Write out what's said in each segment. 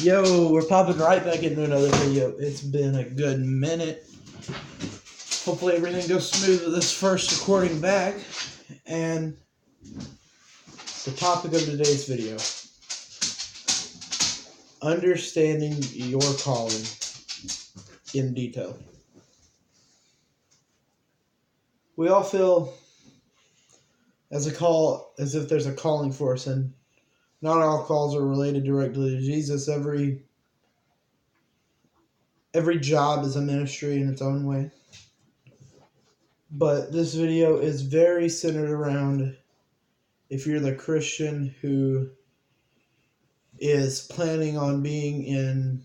Yo, we're popping right back into another video. It's been a good minute. Hopefully everything goes smooth with this first recording back. And the topic of today's video: understanding your calling in detail. We all feel as if there's a calling for us, and not all calls are related directly to Jesus. Every job is a ministry in its own way. But this video is very centered around if you're the Christian who is planning on being in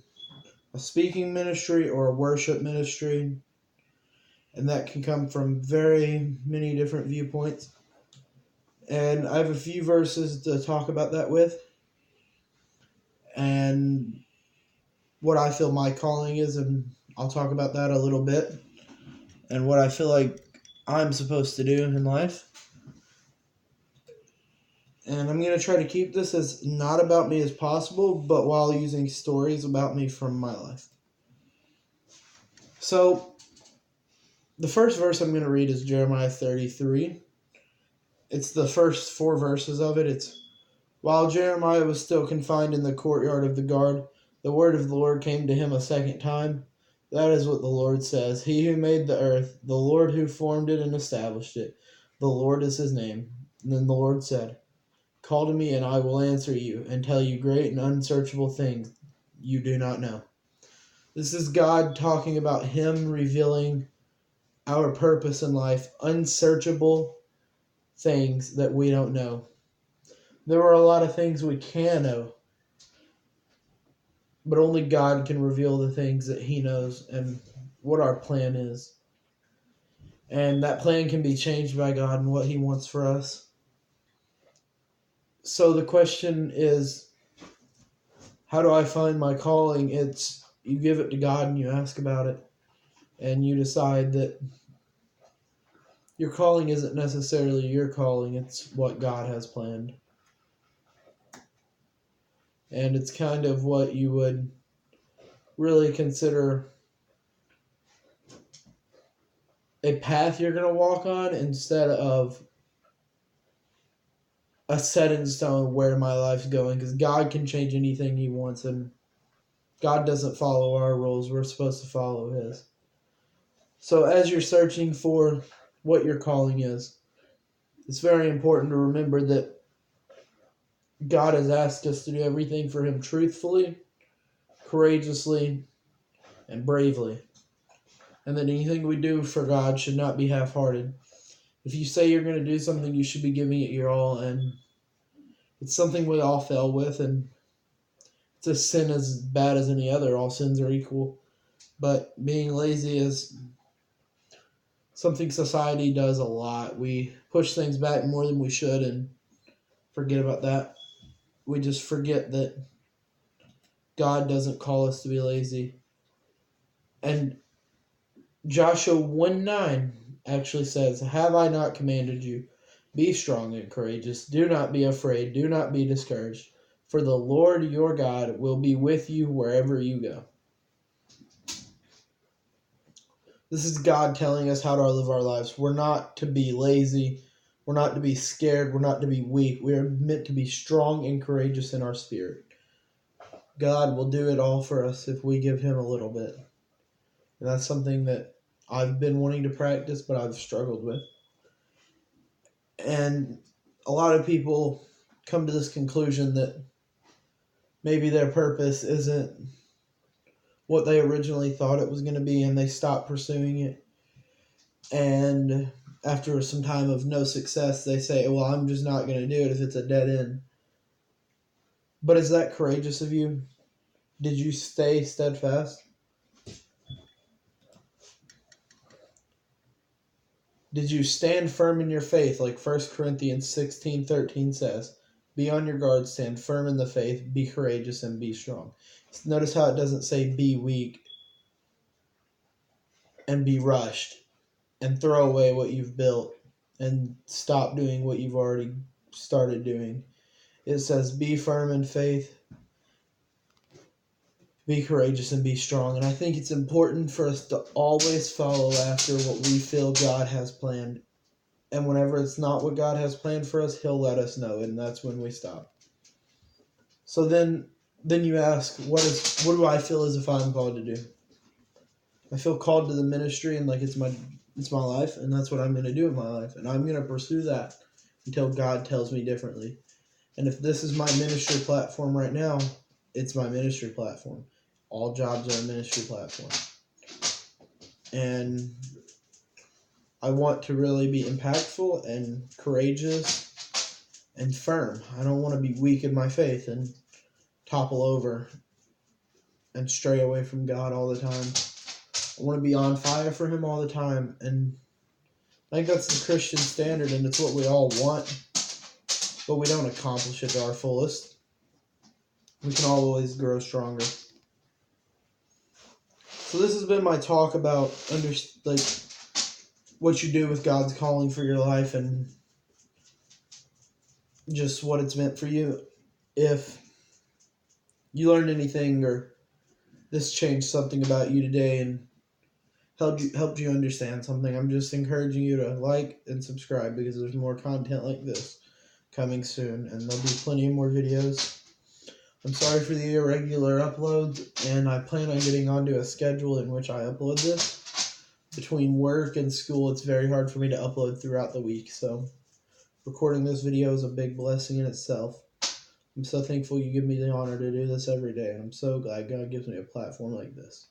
a speaking ministry or a worship ministry. And that can come from very many different viewpoints. And I have a few verses to talk about that with. And what I feel my calling is, and I'll talk about that a little bit. And what I feel like I'm supposed to do in life. And I'm going to try to keep this as not about me as possible, but while using stories about me from my life. So, the first verse I'm going to read is Jeremiah 33. It's the first 4 verses of it. It's, while Jeremiah was still confined in the courtyard of the guard, the word of the Lord came to him a second time. That is what the Lord says. He who made the earth, the Lord who formed it and established it, the Lord is his name. And then the Lord said, call to me and I will answer you and tell you great and unsearchable things you do not know. This is God talking about him revealing our purpose in life, unsearchable things that we don't know. There are a lot of things we can know, but only God can reveal the things that he knows and what our plan is. And that plan can be changed by God and what he wants for us. So the question is, how do I find my calling? It's you give it to God and you ask about it. And you decide that your calling isn't necessarily your calling, it's what God has planned. And it's kind of what you would really consider a path you're going to walk on instead of a set in stone where my life's going, because God can change anything he wants, and God doesn't follow our rules. We're supposed to follow his. So as you're searching for what your calling is, it's very important to remember that God has asked us to do everything for him truthfully, courageously, and bravely. And that anything we do for God should not be half-hearted. If you say you're going to do something, you should be giving it your all. And it's something we all fail with, and it's a sin as bad as any other. All sins are equal. But being lazy is something society does a lot. We push things back more than we should and forget about that. We just forget that God doesn't call us to be lazy. And Joshua 1:9 actually says, have I not commanded you? Be strong and courageous. Do not be afraid. Do not be discouraged. For the Lord your God will be with you wherever you go. This is God telling us how to live our lives. We're not to be lazy. We're not to be scared. We're not to be weak. We are meant to be strong and courageous in our spirit. God will do it all for us if we give him a little bit. And that's something that I've been wanting to practice, but I've struggled with. And a lot of people come to this conclusion that maybe their purpose isn't what they originally thought it was going to be, and they stop pursuing it. And after some time of no success, they say, well, I'm just not going to do it if it's a dead end. But is that courageous of you? Did you stay steadfast? Did you stand firm in your faith, like 1 Corinthians 16:13 says? Be on your guard, stand firm in the faith, be courageous, and be strong. Notice how it doesn't say be weak and be rushed and throw away what you've built and stop doing what you've already started doing. It says be firm in faith be courageous and be strong. And I think it's important for us to always follow after what we feel God has planned. And whenever it's not what God has planned for us, He'll let us know, and that's when we stop. So then you ask, what do I feel as if I'm called to do? I feel called to the ministry, and like it's my life, and that's what I'm going to do in my life, and I'm going to pursue that until God tells me differently. And if this is my ministry platform right now, it's my ministry platform. All jobs are a ministry platform. And I want to really be impactful and courageous and firm. I don't want to be weak in my faith and topple over and stray away from God all the time. I want to be on fire for Him all the time. And I think that's the Christian standard, and it's what we all want, but we don't accomplish it to our fullest. We can always grow stronger. So this has been my talk about what you do with God's calling for your life and just what it's meant for you. If you learned anything or this changed something about you today and helped you understand something, I'm just encouraging you to like and subscribe, because there's more content like this coming soon, and there'll be plenty more videos. I'm sorry for the irregular uploads, and I plan on getting onto a schedule in which I upload this. Between work and school, it's very hard for me to upload throughout the week, so recording this video is a big blessing in itself. I'm so thankful you give me the honor to do this every day, and I'm so glad God gives me a platform like this.